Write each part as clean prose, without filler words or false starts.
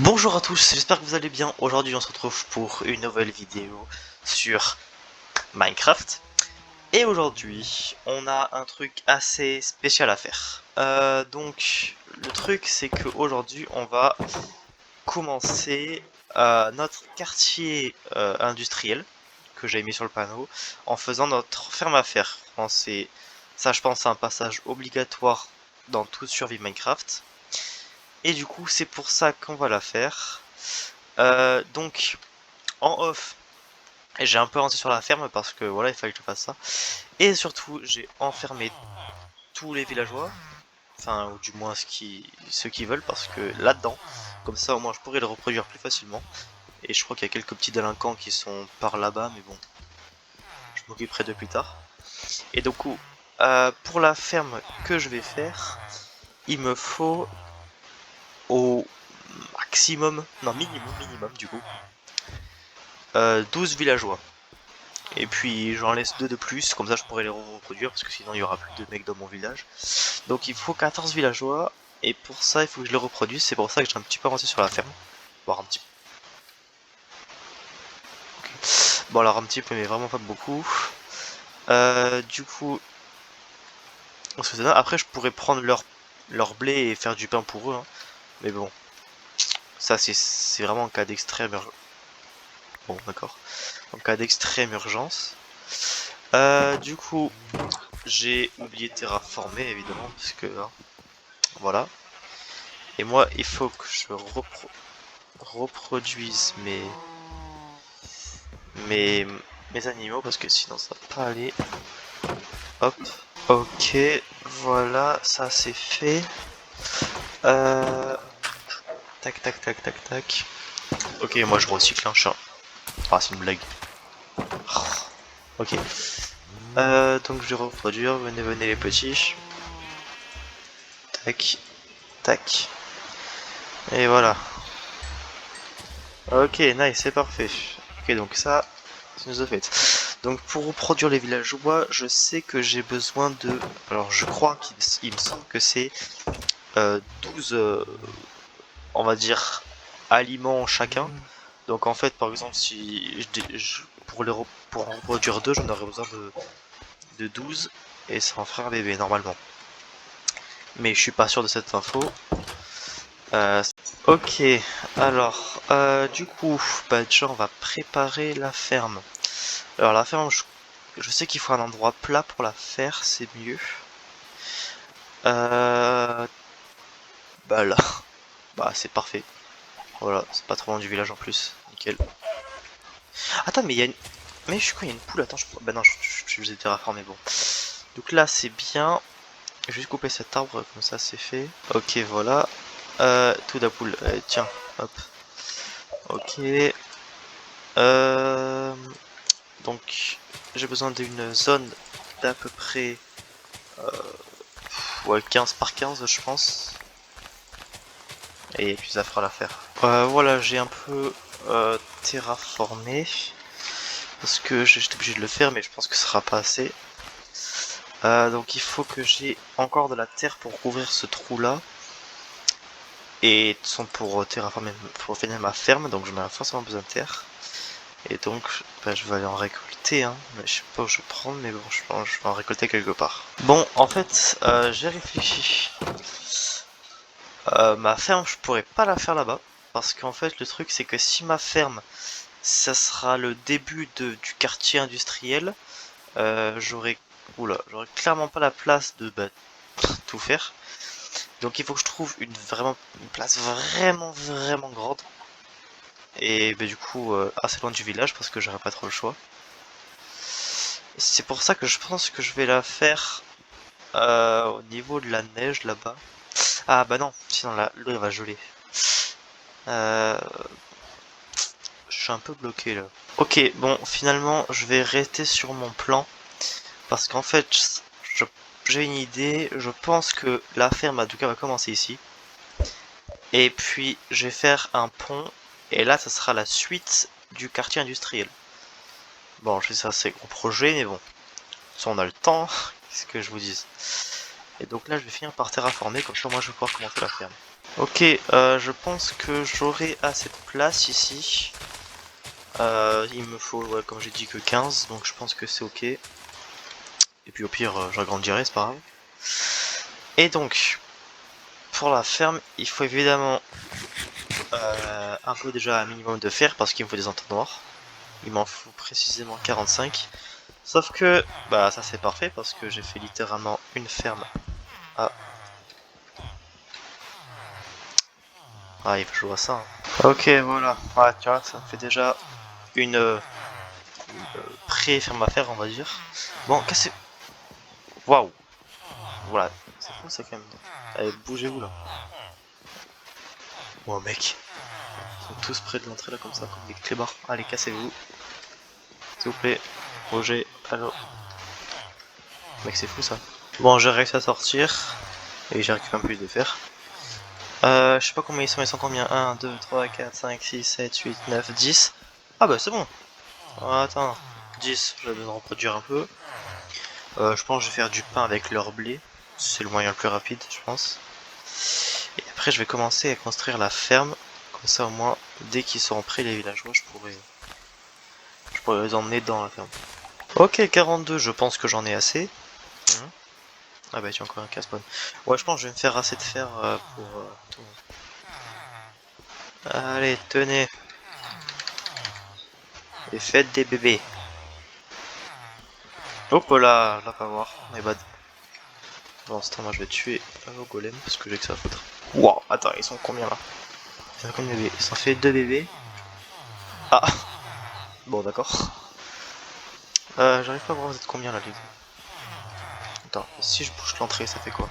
Bonjour à tous, j'espère que vous allez bien. Aujourd'hui on se retrouve pour une nouvelle vidéo sur Minecraft. Et aujourd'hui on a un truc assez spécial à faire. Donc le truc c'est qu'aujourd'hui on va commencer notre quartier industriel que j'ai mis sur le panneau en faisant notre ferme à fer. Ça je pense c'est un passage obligatoire dans toute survie Minecraft. Et du coup c'est pour ça qu'on va la faire. Donc en off, j'ai un peu avancé sur la ferme parce que voilà, il fallait que je fasse ça. Et surtout, j'ai enfermé tous les villageois, enfin, ou du moins ceux qui veulent, parce que là-dedans, comme ça au moins je pourrais le reproduire plus facilement. Et je crois qu'il y a quelques petits délinquants qui sont par là-bas, mais bon, je m'occuperai de plus tard. Et du coup, pour la ferme que je vais faire, il me faut au maximum, non minimum du coup, 12 villageois. Et puis j'en laisse 2 de plus, comme ça je pourrais les reproduire, parce que sinon il y aura plus de mecs dans mon village. Donc il faut 14 villageois, et pour ça il faut que je les reproduise, c'est pour ça que j'ai un petit peu avancé sur la ferme. Voire un petit peu. Okay. Bon alors un petit peu, mais vraiment pas beaucoup. Du coup, après je pourrais prendre leur blé et faire du pain pour eux, hein. Mais bon, ça c'est vraiment en cas d'extrême urgence. Bon d'accord. En cas d'extrême urgence. Du coup, j'ai oublié de terraformer évidemment, parce que hein, voilà. Et moi, il faut que je reproduise mes, mes animaux parce que sinon ça va pas aller. Hop. Ok, voilà, ça c'est fait. Euh... Tac, tac, tac, tac, tac. Ok, moi je recycle un chat. Ah, c'est une blague. Ok. Donc je vais reproduire. Venez, venez les petits. Tac, tac. Et voilà. Ok, nice, c'est parfait. Ok, donc ça nous a fait. Donc pour reproduire les villageois, je sais que j'ai besoin de... Alors je crois qu'il me semble que c'est 12, on va dire, aliments chacun. Donc en fait, par exemple, si pour en reproduire deux, j'en aurais besoin de 12 et ça en ferait un bébé normalement. Mais je suis pas sûr de cette info. Euh, ok, alors du coup, bah déjà on va préparer la ferme. Alors la ferme, je sais qu'il faut un endroit plat pour la faire, c'est mieux. Euh, Bah là, bah c'est parfait. Voilà, c'est pas trop loin du village en plus, nickel. Attends, mais il y a une... Mais je suis quoi, il y a une poule, attends, bah non, je vous ai terraformé, bon. Donc là, c'est bien. Je vais juste couper cet arbre, comme ça c'est fait. Ok, voilà. Tout la poule, tiens, hop. Ok. Euh... Donc, j'ai besoin d'une zone d'à peu près... Ouais, 15 par 15, je pense. Et puis ça fera l'affaire. Voilà, j'ai un peu terraformé. Parce que j'étais obligé de le faire, mais je pense que ce sera pas assez. Donc il faut que j'ai encore de la terre pour couvrir ce trou là. Et de toute pour terraformer, pour finir ma ferme, donc je ai forcément besoin de terre. Et donc bah, je vais aller en récolter, hein. Mais je sais pas où je vais prendre, mais bon, je vais en récolter quelque part. Bon, en fait, j'ai réfléchi. Ma ferme, je pourrais pas la faire là-bas. Parce qu'en fait, le truc, c'est que si ma ferme, ça sera le début du quartier industriel, j'aurais... Oula, j'aurais clairement pas la place de bah, tout faire. Donc il faut que je trouve une place vraiment grande. Et bah, du coup, assez loin du village parce que j'aurai pas trop le choix. C'est pour ça que je pense que je vais la faire au niveau de la neige là-bas. Ah bah non, sinon l'eau va geler. Euh, je suis un peu bloqué là. Ok, bon, finalement, je vais rester sur mon plan. Parce qu'en fait, j'ai une idée. Je pense que la ferme, en tout cas, va commencer ici. Et puis, je vais faire un pont. Et là, ça sera la suite du quartier industriel. Bon, je sais ça, c'est gros projet, mais bon. Ça, on a le temps. Qu'est-ce que je vous dise? Et donc là, je vais finir par terraformer. Comme ça, moi, je vais pouvoir commencer la ferme. Ok, je pense que j'aurai assez de place ici. Il me faut, ouais, comme j'ai dit, que 15, donc je pense que c'est ok. Et puis au pire, j'agrandirai, c'est pas grave. Et donc, pour la ferme, il faut évidemment un peu déjà un minimum de fer parce qu'il me faut des entonnoirs. Il m'en faut précisément 45. Sauf que, bah ça c'est parfait parce que j'ai fait littéralement une ferme. Ah, il faut que je vois ça. Hein. Ok, voilà. Ouais, tu vois, ça me fait déjà une pré-ferme à faire, on va dire. Bon, qu'est-ce que c'est? Waouh! Voilà, c'est fou ça quand même. Allez, bougez-vous là. Oh mec, ils sont tous près de l'entrée là comme ça, comme des clébards. Allez, cassez-vous. S'il vous plaît. Roger, allô. Mec, c'est fou ça. Bon, j'ai réussi à sortir. Et j'ai récupéré un peu plus de fer. Je sais pas combien ils sont combien? 1, 2, 3, 4, 5, 6, 7, 8, 9, 10. Ah bah c'est bon. Attends, 10, je vais besoin de reproduire un peu. Je pense que je vais faire du pain avec leur blé. C'est le moyen le plus rapide, je pense. Et après, je vais commencer à construire la ferme. Comme ça, au moins, dès qu'ils seront prêts, les villageois, je pourrais les emmener dans la ferme. Ok, 42, je pense que j'en ai assez. Ah bah, tu as encore un casse-bonne. Ouais, je pense que je vais me faire assez de fer pour tout le monde. Allez, tenez. Et faites des bébés. Hop là, là, pas voir. Mais bad. Bon, ce temps, moi, je vais tuer le golem parce que j'ai que ça à foutre. Wow, attends, ils sont combien là? Ils sont combien de bébés? Ils ont fait 2 bébés. Ah, bon, d'accord. J'arrive pas à voir vous êtes combien là, les gars. Attends, si je bouge l'entrée, ça fait quoi?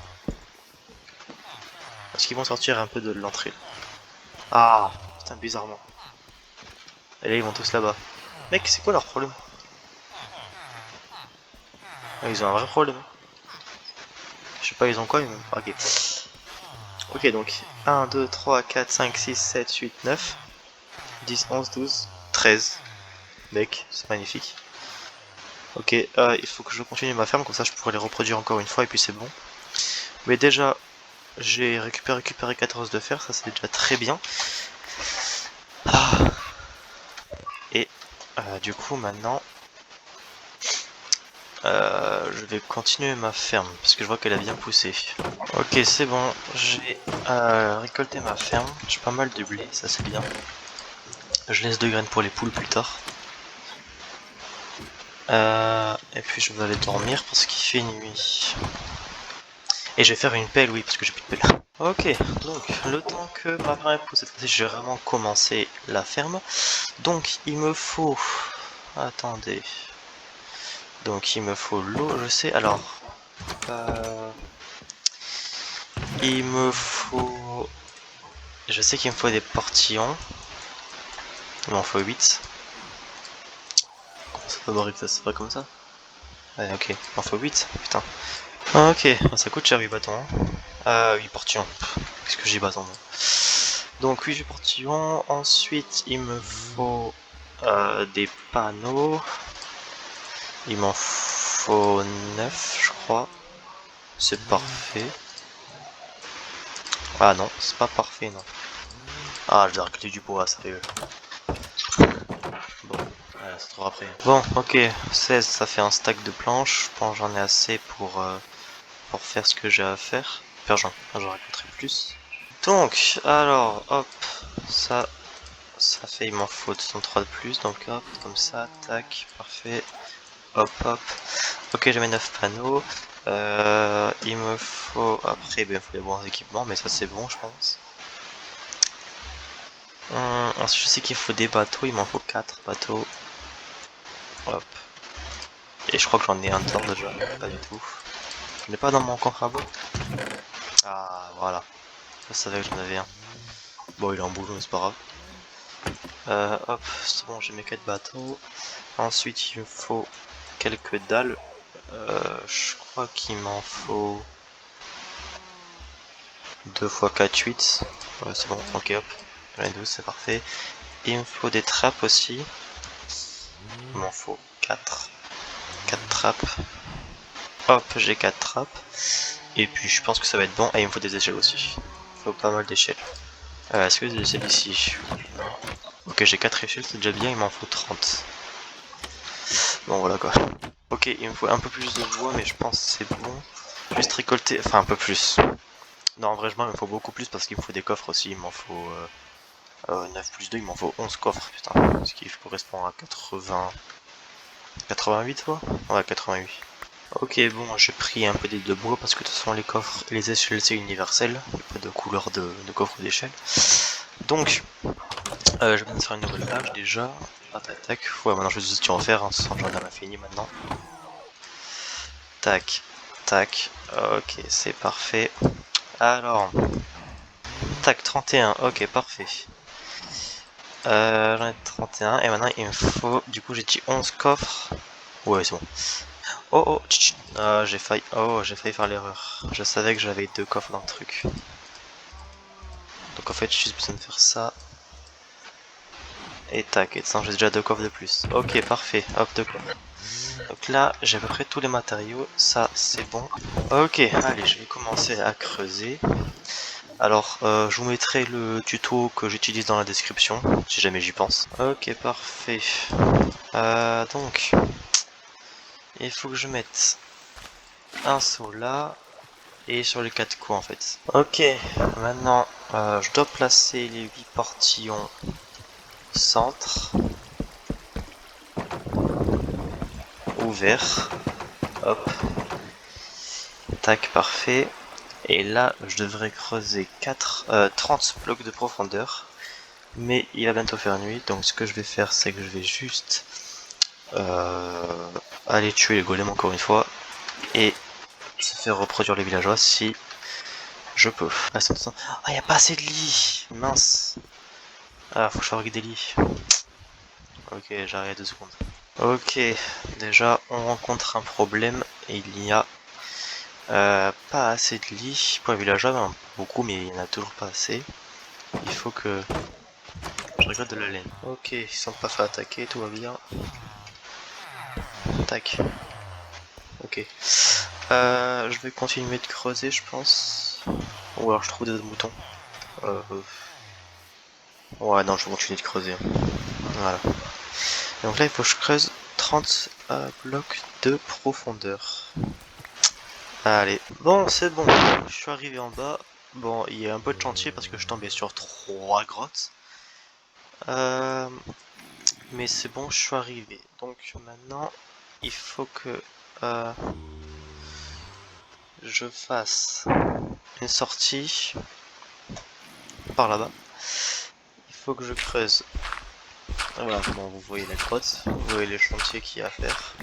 Est-ce qu'ils vont sortir un peu de l'entrée? Ah, putain, bizarrement. Et là, ils vont tous là-bas. Mec, c'est quoi leur problème? Ah, ils ont un vrai problème. Je sais pas, ils ont quoi, même. Ok. Ok, donc 1, 2, 3, 4, 5, 6, 7, 8, 9, 10, 11, 12, 13. Mec, c'est magnifique. Ok, il faut que je continue ma ferme, comme ça je pourrais les reproduire encore une fois et puis c'est bon. Mais déjà, j'ai récupéré 14 de fer, ça c'est déjà très bien. Ah. Et du coup maintenant, je vais continuer ma ferme parce que je vois qu'elle a bien poussé. Ok, c'est bon, j'ai récolté ma ferme, j'ai pas mal de blé, ça c'est bien. Je laisse 2 graines pour les poules plus tard. Et puis je vais aller dormir parce qu'il fait nuit. Et je vais faire une pelle, oui, parce que j'ai plus de pelle. Ok, donc le temps que ma ferme pousse, cette fois-ci je vais vraiment commencer la ferme. Donc il me faut... Attendez. Donc il me faut l'eau, je sais. Alors... Il me faut... Je sais qu'il me faut des portillons. Il m'en faut 8. Comment ça fabrique ça? C'est pas comme ça? Ouais, ok. Il m'en faut 8, putain. Ok, ça coûte cher 8 bâtons. Hein. 8 portillons. Qu'est-ce que j'ai bâtons moi. Donc 8 portillons. Ensuite, il me faut des panneaux. Il m'en faut 9, je crois. C'est parfait. Ah non, c'est pas parfait, non. Ah, je dois récolter du bois, ça fait... Bon, ça se trouvera après. Bon, ok, 16, ça fait un stack de planches. Je pense que j'en ai assez pour faire ce que j'ai à faire. Enfin, j'en récolterai plus. Donc, alors, hop, ça fait, il m'en faut 3 de plus. Donc, hop, comme ça, tac, parfait. Hop, hop. Ok, j'ai mes 9 panneaux. Il me faut, après, ben, il faut les bons équipements, mais ça c'est bon, je pense. Ensuite, je sais qu'il faut des bateaux, il m'en faut 4 bateaux. Hop. Et je crois que j'en ai un temps déjà, pas du tout. Je n'ai pas dans mon coffre à bois. Ah, voilà. Je savais que j'en avais un. Bon, il est en boulot, mais c'est pas grave. Hop, c'est bon, j'ai mes 4 bateaux. Ensuite, il me faut quelques dalles. Je crois qu'il m'en faut 2 x 4, 8. Ouais, c'est bon, ok, hop. J'en ai 12, c'est parfait. Il me faut des trappes aussi. Il m'en faut 4. 4 trappes. Hop, j'ai 4 trappes. Et puis je pense que ça va être bon. Et il me faut des échelles aussi. faut pas mal d'échelles. Est-ce que c'est ici? Ok, j'ai 4 échelles, c'est déjà bien, il m'en faut 30. Bon, voilà quoi. Ok, il me faut un peu plus de bois, mais je pense que c'est bon. Juste récolter, enfin un peu plus. Non, en vrai, il me faut beaucoup plus parce qu'il me faut des coffres aussi. Il m'en faut 9 plus 2, il m'en faut 11 coffres, putain. Ce qui correspond à 80... 88 fois. Ouais, 88. Ok, bon, j'ai pris un peu de bois parce que de toute façon, les coffres et les échelles, c'est universel. Il n'y a pas de couleur de coffre ou d'échelle. Donc, je vais me faire une nouvelle page déjà. Ah, tac, tac. Ouais, maintenant je vais juste en faire, hein, sans j'en ai fini maintenant. Tac, tac. Ok, c'est parfait. Alors, tac, 31. Ok, parfait. J'en ai 31 et maintenant il me faut, du coup j'ai dit 11 coffres. Ouais, c'est bon. Oh oh, j'ai failli faire l'erreur. Je savais que j'avais 2 coffres dans le truc. Donc en fait j'ai juste besoin de faire ça. Et tac, et sans j'ai déjà 2 coffres de plus. Ok, parfait, hop, 2 coffres. Donc là j'ai à peu près tous les matériaux, ça c'est bon. Ok, allez, je vais commencer à creuser. Alors, je vous mettrai le tuto que j'utilise dans la description, si jamais j'y pense. Ok, parfait. Donc, il faut que je mette un seau là, et sur les 4 coups en fait. Ok, maintenant, je dois placer les 8 portillons centre, ouvert, hop, tac, parfait. Et là, je devrais creuser 30 blocs de profondeur. Mais il va bientôt faire nuit, donc ce que je vais faire, c'est que je vais juste aller tuer les golems encore une fois et se faire reproduire les villageois si je peux. Ah, il n'y a pas assez de lits, mince. Ah, faut que je fabrique des lits. Ok, j'arrête 2 secondes. Ok, déjà on rencontre un problème et il n'y a pas assez de lits pour les villageois, ben, beaucoup, mais il n'y en a toujours pas assez. Il faut que je récolte de la laine. Ok, ils sont pas fait attaquer, tout va bien. Tac. Ok. Je vais continuer de creuser, je pense. Ou alors je trouve des moutons. Ouais, non, je vais continuer de creuser. Voilà. Donc là, il faut que je creuse 30 blocs de profondeur. Allez. Bon, c'est bon. Je suis arrivé en bas. Bon, il y a un peu de chantier parce que je tombais sur 3 grottes. Mais c'est bon, je suis arrivé. Donc maintenant, il faut que je fasse une sortie par là-bas. Il faut que je creuse. Voilà, bon, vous voyez la grotte, vous voyez les chantiers qu'il y a à faire.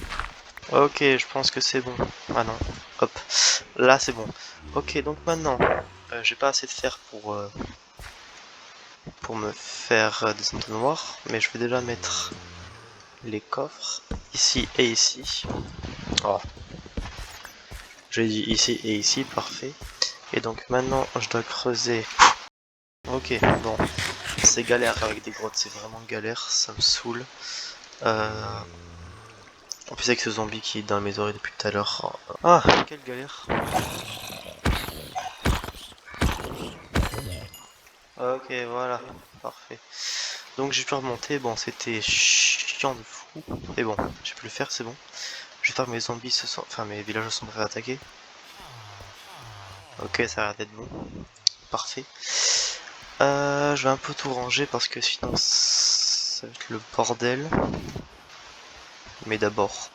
Ok, je pense que c'est bon. Ah non, hop, là c'est bon. Ok, donc maintenant, j'ai pas assez de fer pour me faire des entonnoirs, mais je vais déjà mettre les coffres ici et ici. Oh. J'ai dit ici et ici, parfait. Et donc maintenant, je dois creuser. Ok, bon, c'est galère avec des grottes, c'est vraiment galère, ça me saoule. En plus avec ce zombie qui est dans mes oreilles depuis tout à l'heure. Ah, quelle galère. Ok, voilà, parfait. Donc j'ai pu remonter, bon c'était chiant de fou. Mais bon, j'ai pu le faire, c'est bon. J'espère que mes zombies se sont... Enfin mes villageois se sont pas fait attaquer. Ok, ça a l'air d'être bon. Parfait. Je vais un peu tout ranger parce que sinon ça va être le bordel. Mais d'abord,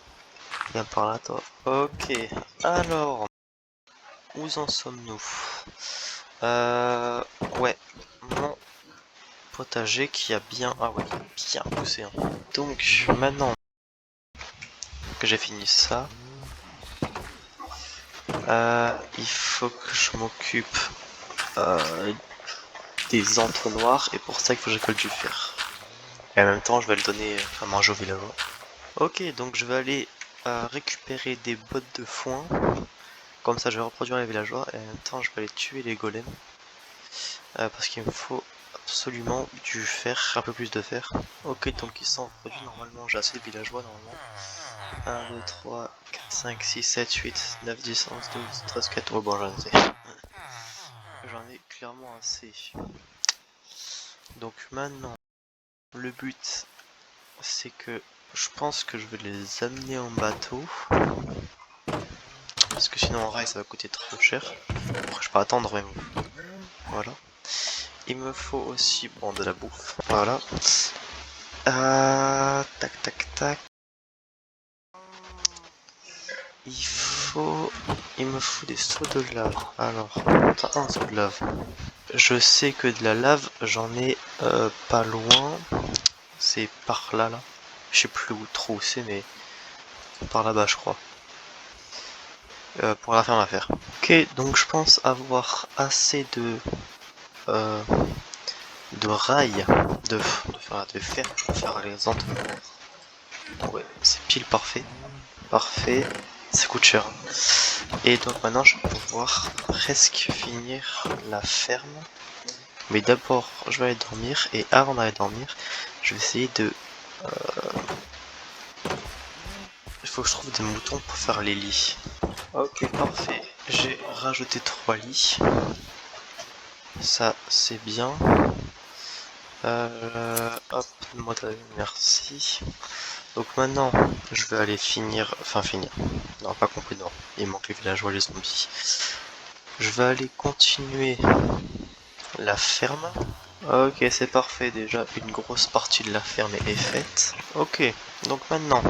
viens par là toi. Ok, alors, où en sommes-nous? Ouais, mon potager qui a bien... Ah ouais, bien poussé. Hein. Donc, maintenant que j'ai fini ça, il faut que je m'occupe des entonnoirs et pour ça il faut que j'école du fer. Et en même temps, je vais le donner à manger au villageois. Ok, donc je vais aller récupérer des bottes de foin. Comme ça, je vais reproduire les villageois et en même temps, je vais aller tuer les golems. Parce qu'il me faut absolument du fer, un peu plus de fer. Ok, donc ils sont reproduits normalement, j'ai assez de villageois normalement. 1, 2, 3, 4, 5, 6, 7, 8, 9, 10, 11, 12, 13, 14. Oh bon, j'en ai. j'en ai clairement assez. Donc maintenant, le but, c'est que je pense que je vais les amener en bateau. Parce que sinon en rail ça va coûter trop cher. Après je peux attendre même. Voilà. Il me faut aussi bon de la bouffe. Voilà. Tac tac tac. Il me faut des seaux de lave. Alors, un seau de lave. Je sais que de la lave, j'en ai pas loin. C'est par là, là. Je sais plus où trop où c'est, mais par là-bas, je crois. Pour la ferme à faire. Ok, donc je pense avoir assez de rails, de fer pour faire les entonnoirs. Ouais, c'est pile parfait. Parfait. Ça coûte cher. Et donc maintenant je vais pouvoir presque finir la ferme. Mais d'abord je vais aller dormir. Et avant d'aller dormir, je vais essayer de... Il faut que je trouve des moutons pour faire les lits. Ok, parfait. J'ai rajouté 3 lits. Ça c'est bien. Hop, merci. Donc maintenant, je vais aller finir... Enfin finir. Non, pas compris, non. Il manque les villageois, les zombies. Je vais aller continuer la ferme. Ok, c'est parfait. Déjà, une grosse partie de la ferme est faite. Ok, donc maintenant...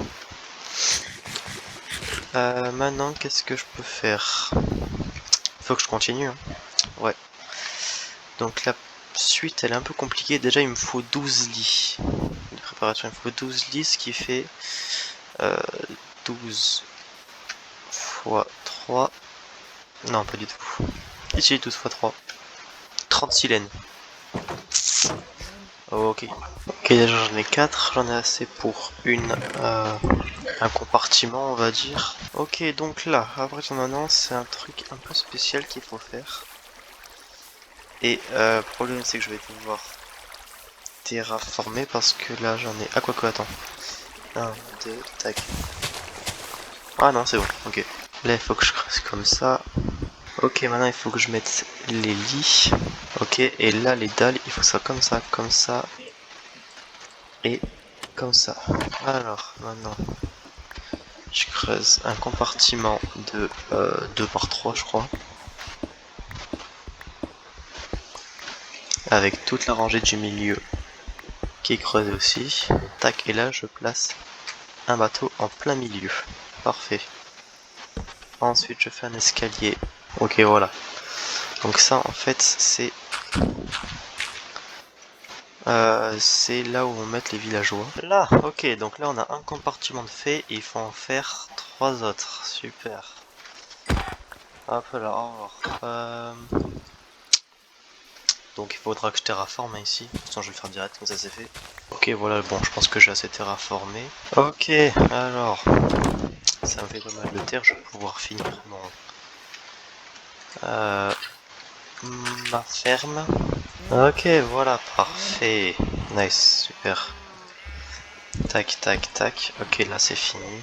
maintenant, qu'est-ce que je peux faire? Faut que je continue. Hein. Ouais. Donc la suite, elle est un peu compliquée. Déjà, il me faut 12 lits. De préparation, il me faut 12 lits, ce qui fait... 12 fois 3. Non, pas du tout. Ici, 12 fois 3. 36 laines. Ok. Ok, déjà j'en ai 4. J'en ai assez pour un compartiment, on va dire. Ok, donc là, à partir de maintenant, c'est un truc un peu spécial qu'il faut faire. Et le problème, c'est que je vais devoir terraformer parce que là, j'en ai... Ah, quoi, attends. 1, 2, tac. Ah non, c'est bon, ok. Là, il faut que je creuse comme ça. Ok, maintenant il faut que je mette les lits. Ok, et là les dalles, il faut ça comme ça, et comme ça. Alors, maintenant, je creuse un compartiment de 2 par 3, je crois. Avec toute la rangée du milieu qui est creusée aussi. Tac, et là je place un bateau en plein milieu. Parfait. Ensuite, je fais un escalier. Ok, voilà. Donc ça, en fait, c'est là où on met les villageois. Là, ok, donc là on a un compartiment de fait et il faut en faire 3 autres. Super. Hop là, au revoir. Donc il faudra que je terraforme hein, ici. De toute façon, je vais le faire direct, comme ça c'est fait. Ok, voilà, bon, je pense que j'ai assez terraformé. Ok, alors, ça me fait pas mal de terre, je vais pouvoir finir ma ferme. Ok, voilà, parfait. Nice, super. Tac, tac, tac. Ok, là c'est fini.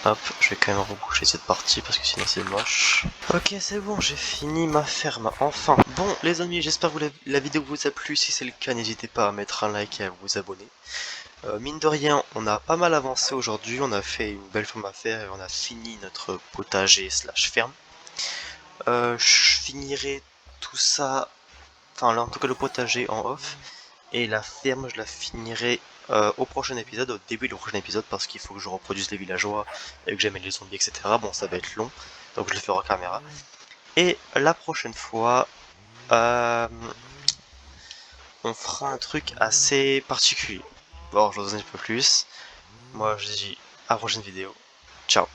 Hop, je vais quand même reboucher cette partie parce que sinon c'est moche. Ok, c'est bon, j'ai fini ma ferme, enfin. Bon, les amis, j'espère que la vidéo vous a plu. Si c'est le cas, n'hésitez pas à mettre un like et à vous abonner. Mine de rien, on a pas mal avancé aujourd'hui. On a fait une belle ferme à faire et on a fini notre potager slash ferme. Je finirai tout ça, enfin là en tout cas le potager en off. Et la ferme, je la finirai au prochain épisode, au début du prochain épisode, parce qu'il faut que je reproduise les villageois et que j'amène les zombies, etc. Bon, ça va être long, donc je le ferai en caméra. Et la prochaine fois, on fera un truc assez particulier. Bon, je vous en dis pas plus. Moi, je dis à la prochaine vidéo. Ciao.